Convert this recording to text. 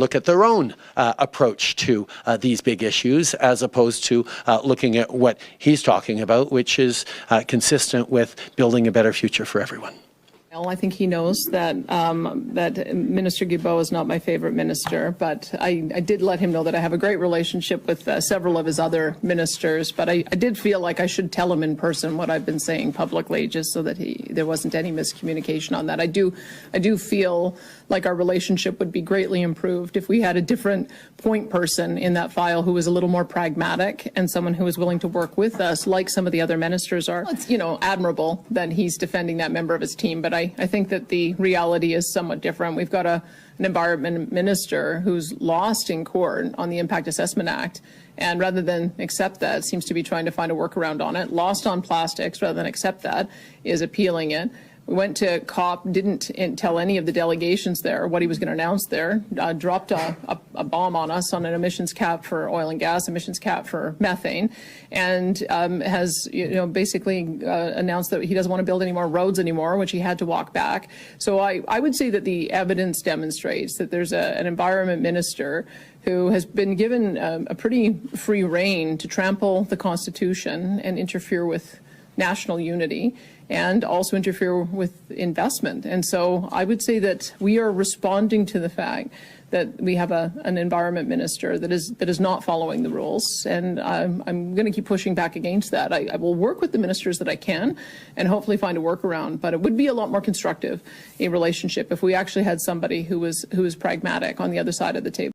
look at their own approach to these big issues, as opposed to looking at what he's talking about, which is consistent with building a better future for everyone. Well, I think he knows that that Minister Guilbeault is not my favorite minister, but I did let him know that I have a great relationship with several of his other ministers, but I did feel like I should tell him in person what I've been saying publicly, just so that there wasn't any miscommunication on that. I do feel like our relationship would be greatly improved if we had a different point person in that file who was a little more pragmatic and someone who was willing to work with us, like some of the other ministers are. It's, you know, admirable that he's defending that member of his team, but I think that the reality is somewhat different. We've got an environment minister who's lost in court on the Impact Assessment Act, and rather than accept that, seems to be trying to find a workaround on it. Lost on plastics, rather than accept that, is appealing it. We went to COP, didn't tell any of the delegations there what he was going to announce there, dropped a bomb on us on an emissions cap for oil and gas, emissions cap for methane, and has basically announced that he doesn't want to build any more roads anymore, which he had to walk back. So I would say that the evidence demonstrates that there's an environment minister who has been given a pretty free rein to trample the Constitution and interfere with national unity, and also interfere with investment. And so I would say that we are responding to the fact that we have an environment minister that is not following the rules, and I'm going to keep pushing back against that. I will work with the ministers that I can and hopefully find a workaround, but it would be a lot more constructive a relationship if we actually had somebody who was pragmatic on the other side of the table.